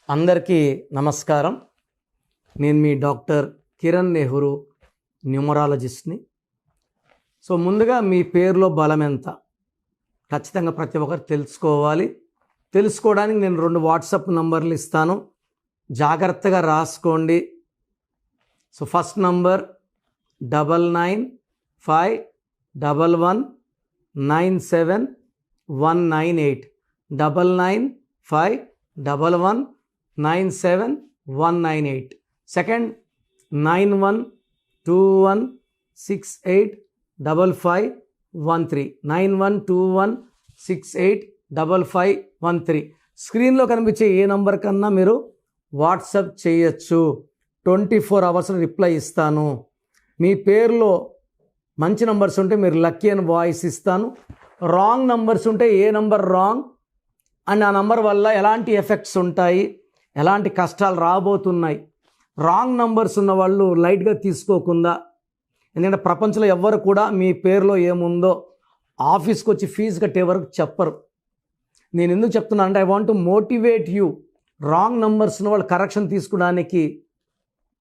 అందరికీ నమస్కారం. నేను మీ డాక్టర్ కిరణ్ నెహ్రూ, న్యూమరాలజిస్ట్ని. సో ముందుగా మీ పేరులో బలం ఎంత ఖచ్చితంగా ప్రతి ఒక్కరు తెలుసుకోవాలి. తెలుసుకోవడానికి నేను 2 వాట్సాప్ నంబర్లు ఇస్తాను, జాగ్రత్తగా రాసుకోండి. So first number 9951197198 9951197198. సెకండ్ 9121685513 9121685513. స్క్రీన్లో కనిపించే ఏ నంబర్ కన్నా మీరు వాట్సాప్ చేయొచ్చు. 24 అవర్స్ రిప్లై ఇస్తాను. మీ పేరులో మంచి నంబర్స్ ఉంటే మీరు లక్కీ అని వాయిస్ ఇస్తాను. రాంగ్ నంబర్స్ ఉంటే ఏ నంబర్ రాంగ్ అండ్ ఆ నంబర్ వల్ల ఎలాంటి ఎఫెక్ట్స్ ఉంటాయి, ఎలాంటి కష్టాలు రాబోతున్నాయి. రాంగ్ నంబర్స్ ఉన్న వాళ్ళు లైట్గా తీసుకోకుండా, ఎందుకంటే ప్రపంచంలో ఎవ్వరు కూడా మీ పేరులో ఏముందో ఆఫీస్కి వచ్చి ఫీజు కట్టే వరకు చెప్పరు. నేను ఎందుకు చెప్తున్నా అంటే I want to motivate you. Wrong numbers ఉన్న వాళ్ళు కరెక్షన్ తీసుకోవడానికి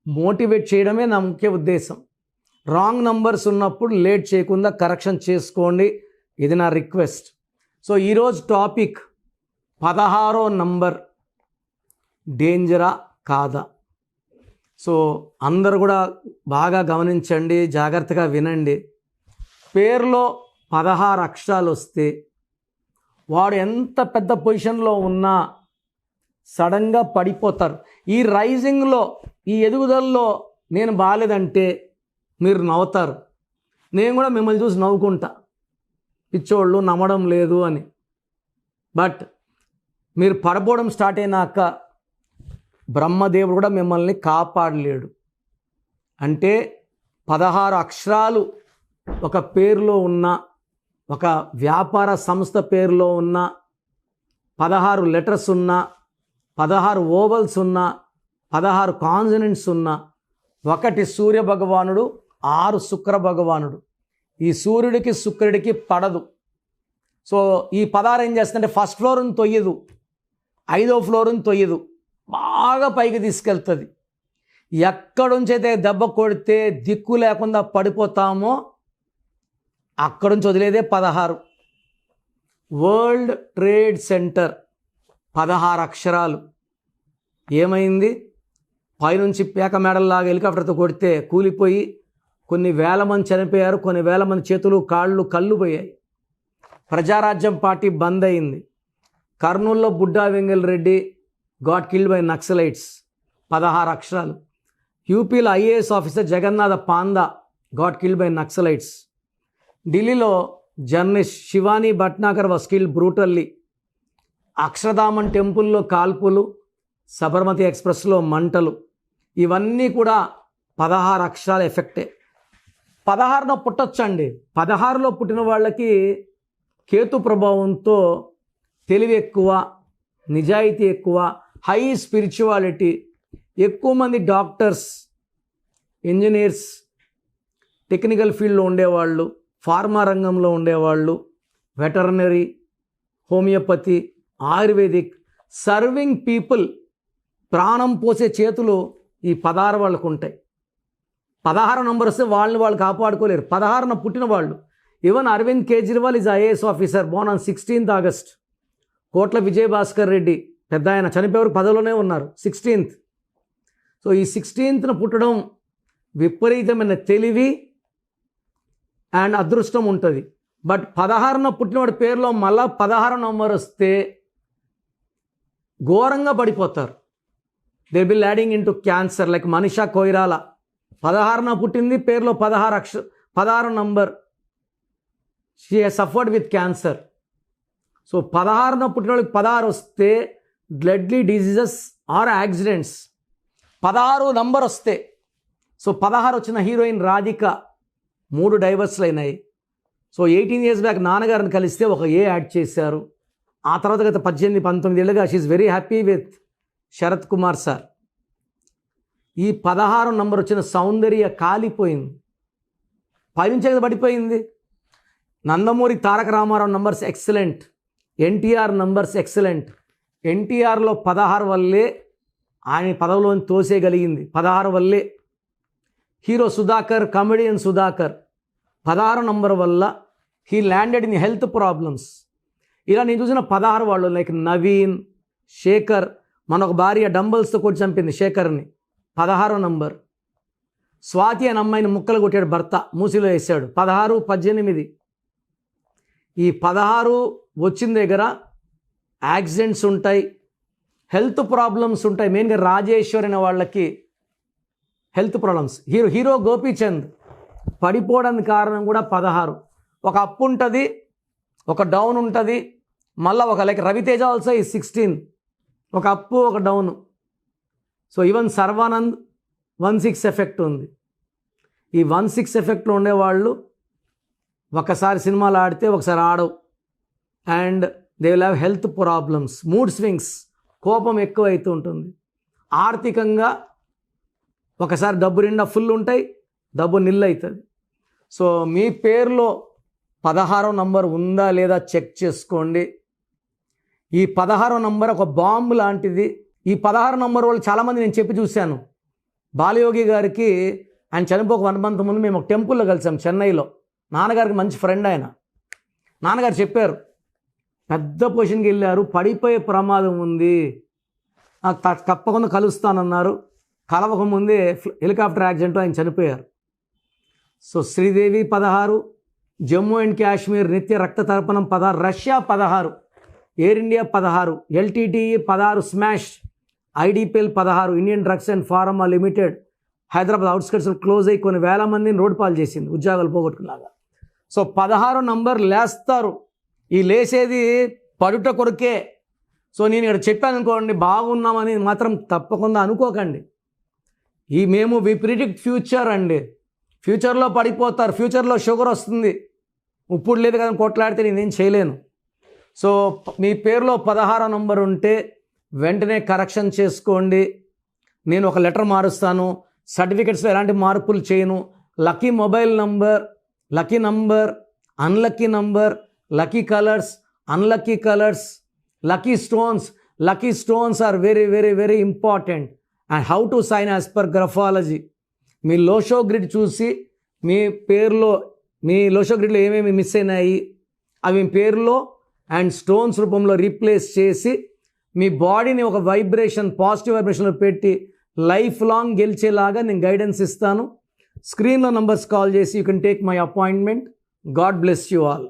మోటివేట్ చేయడమే నా ముఖ్య ఉద్దేశం. రాంగ్ నంబర్స్ ఉన్నప్పుడు లేట్ చేయకుండా కరెక్షన్ చేసుకోండి, ఇది నా రిక్వెస్ట్. సో ఈరోజు టాపిక్ 16వ నంబర్ డేంజరా కాదా. సో అందరూ కూడా బాగా గమనించండి, జాగ్రత్తగా వినండి. పేరులో 16 అక్షరాలు వస్తే వాడు ఎంత పెద్ద పొజిషన్లో ఉన్నా సడన్గా పడిపోతారు. ఈ రైజింగ్లో, ఈ ఎదుగుదలలో నేను బాగాలేదంటే మీరు నవ్వుతారు. నేను కూడా మిమ్మల్ని చూసి నవ్వుకుంటా, పిచ్చోళ్ళు నమ్మడం లేదు అని. బట్ మీరు పడిపోవడం స్టార్ట్ అయినాక బ్రహ్మదేవుడు కూడా మిమ్మల్ని కాపాడలేడు. అంటే 16 అక్షరాలు ఒక పేరులో ఉన్న, ఒక వ్యాపార సంస్థ పేరులో ఉన్న, 16 లెటర్స్ ఉన్న, 16 ఓవల్స్ ఉన్న, 16 కాన్సనెంట్స్ ఉన్న, 1 సూర్య భగవానుడు, 6 శుక్ర భగవానుడు. ఈ సూర్యుడికి శుక్రుడికి పడదు. సో ఈ 16 ఏం చేస్తుందంటే ఫస్ట్ ఫ్లోర్ని తొయ్యదు, 5వ ఫ్లోర్ని తొయ్యదు, బాగా పైకి తీసుకెళ్తుంది. ఎక్కడుంచైతే దెబ్బ కొడితే దిక్కు లేకుండా పడిపోతామో అక్కడుంచి వదిలేదే 16. వరల్డ్ ట్రేడ్ సెంటర్ 16 అక్షరాలు. ఏమైంది? పైనుంచి పేక మేడల్లాగా హెలికాప్టర్తో కొడితే కూలిపోయి కొన్ని వేల మంది చనిపోయారు, కొన్ని వేల మంది చేతులు కాళ్ళు కళ్ళు పోయాయి. ప్రజారాజ్యం పార్టీ బంద్ అయింది. కర్నూల్లో Budda Vengal Reddy got killed by naxalites 16 అక్షరాలు. యూపీలో IAS officer Jagannatha Panda got killed by naxalites. ఢిల్లీలో journalist Shivani Bhatnagar was killed brutally. అక్షరధామన్ టెంపుల్లో కాల్పులు, సబర్మతి ఎక్స్ప్రెస్లో మంటలు, ఇవన్నీ కూడా 16 అక్షరాల ఎఫెక్టే. 16లో పుట్టొచ్చండి. 16లో పుట్టిన వాళ్ళకి కేతు ప్రభావంతో తెలివి ఎక్కువ, నిజాయితీ ఎక్కువ, హై స్పిరిచువాలిటీ, ఎక్కువ మంది డాక్టర్స్, ఇంజనీర్స్, టెక్నికల్ ఫీల్డ్లో ఉండేవాళ్ళు, ఫార్మా రంగంలో ఉండేవాళ్ళు, veterinary, homeopathy, ayurvedic, serving people, ప్రాణం పోసే చేతులు ఈ 16 వాళ్ళకు ఉంటాయి. 16 నంబర్ వస్తే వాళ్ళని వాళ్ళు కాపాడుకోలేరు. 16న పుట్టిన వాళ్ళు. Even Arvind Kejriwal is IAS officer, born on 16th August. కోట్ల విజయభాస్కర్ రెడ్డి పెద్ద ఆయన చనిపోయారు, 10లోనే ఉన్నారు, 16th. సో ఈ 16th పుట్టడం విపరీతమైన తెలివి అండ్ అదృష్టం ఉంటుంది. బట్ 16న పుట్టినవాడి పేరులో మళ్ళా 16 నంబర్ వస్తే ఘోరంగా పడిపోతారు. They will adding in to cancer. Like Manisha Koirala 16న పుట్టింది, పేరులో 16 number. She has suffered with cancer. So 16న పుట్టిన వాళ్ళకి 16 వస్తే deadly diseases or accidents. 16 number వస్తే, సో 16 వచ్చిన హీరోయిన్ రాధిక 3 డైవర్స్లు అయినాయి. సో 18 years బ్యాక్ నాన్నగారిని కలిస్తే ఒక యాడ్ చేశారు. ఆ తర్వాత గత 18-19 ఏళ్ళుగా she very happy with Sarath Kumar sir. ఈ 16 నంబర్ వచ్చిన సౌందర్య కాలిపోయింది, పైనుంచే కదా పడిపోయింది. Nandamuri Taraka Rama Rao numbers excellent, NTR numbers excellent. ఎన్టీఆర్లో 16 వల్లే ఆయన పదవిలోని తోసేయగలిగింది 16 వల్లే. Hero Sudhakar, comedian Sudhakar 16 number వల్ల he landed in health problems. ఇలా నేను చూసిన 16 వాళ్ళు లైక్ నవీన్, శేఖర్, మన ఒక భార్య డంబల్స్తో కొట్టి చంపింది శేఖర్ని 16 నంబర్. స్వాతి అనే అమ్మాయిని ముక్కలు కొట్టాడు భర్త, మూసిలో వేసాడు 16, 18. ఈ 16 వచ్చిన దగ్గర యాక్సిడెంట్స్ ఉంటాయి, హెల్త్ ప్రాబ్లమ్స్ ఉంటాయి. మెయిన్గా రాజేశ్వరి అనే వాళ్ళకి హెల్త్ ప్రాబ్లమ్స్. హీరో గోపీచంద్ పడిపోవడానికి కారణం కూడా 16. ఒక అప్ ఉంటుంది, ఒక డౌన్ ఉంటుంది, మళ్ళీ ఒక లైక్ రవితేజ ఆల్సో ఈ 16, ఒక అప్పు ఒక down. So even Sharwanand 1-6 effect ఉంది. ఈ 1-6 ఎఫెక్ట్లో ఉండేవాళ్ళు ఒకసారి సినిమాలు ఆడితే ఒకసారి ఆడవు. And they will have health problems, mood swings, కోపం ఎక్కువ అవుతూ ఉంటుంది. ఆర్థికంగా ఒకసారి డబ్బు నిండా ఫుల్ ఉంటాయి, డబ్బు నిల్లు అవుతుంది. సో మీ పేరులో 16వ నంబర్ ఉందా లేదా చెక్ చేసుకోండి. ఈ 16వ నంబర్ ఒక బాంబు లాంటిది. ఈ 16 నంబర్ వాళ్ళు చాలామంది నేను చెప్పి చూశాను. బాలయోగి గారికి ఆయన చనిపోక 1 month ముందు మేము ఒక టెంపుల్లో కలిసాం చెన్నైలో. నాన్నగారికి మంచి ఫ్రెండ్ ఆయన. నాన్నగారు చెప్పారు, పెద్ద పొజిషన్కి వెళ్ళారు, పడిపోయే ప్రమాదం ఉంది, తప్పకుండా కలుస్తానన్నారు. కలవకముందే హెలికాప్టర్ యాక్సిడెంట్ ఆయన చనిపోయారు. సో శ్రీదేవి 16, జమ్మూ అండ్ కాశ్మీర్ నిత్య రక్త తర్పణం 16, Russia 16, Air India 16, LTTE 16, smash, IDPL 16, Indian drugs and pharma limited Hyderabad అవుట్స్కట్స్లో క్లోజ్ అయ్యి కొన్ని వేల మందిని రోడ్డు పాలు చేసింది, ఉద్యోగాలు పోగొట్టుకున్నాగా. సో 16 నంబర్ లేస్తారు. ఈ లేసేది పడుట కొరకే. సో నేను ఇక్కడ చెప్పాను అనుకోండి బాగున్నామని మాత్రం తప్పకుండా అనుకోకండి. మేము వి ప్రిడిక్ట్ ఫ్యూచర్ అండి. ఫ్యూచర్లో పడిపోతారు, ఫ్యూచర్లో షుగర్ వస్తుంది. ఇప్పుడు లేదు కదా కొట్లాడితే నేనేం చేయలేను. సో మీ పేరులో 16 నంబర్ ఉంటే వెంటనే కరెక్షన్ చేసుకోండి. నేను ఒక లెటర్ మారుస్తాను, సర్టిఫికెట్స్లో ఎలాంటి మార్పులు చేయను. Lucky mobile number, lucky number, unlucky number, lucky colours, unlucky colours, lucky stones. Lucky stones are very very very important. And how to sign as per graphology. మీ లోషో గ్రిడ్ చూసి మీ పేరులో, మీ లోషో గ్రిడ్లో ఏమేమి miss అయినాయి అవి మీ పేరులో and stones రూపంలో replace చేసి మీ బాడీని ఒక వైబ్రేషన్, పాజిటివ్ వైబ్రేషన్లో పెట్టి లైఫ్ లాంగ్ గెలిచేలాగా నేను గైడెన్స్ ఇస్తాను. స్క్రీన్లో నంబర్స్ కాల్ చేసి you can take my appointment. God bless you all.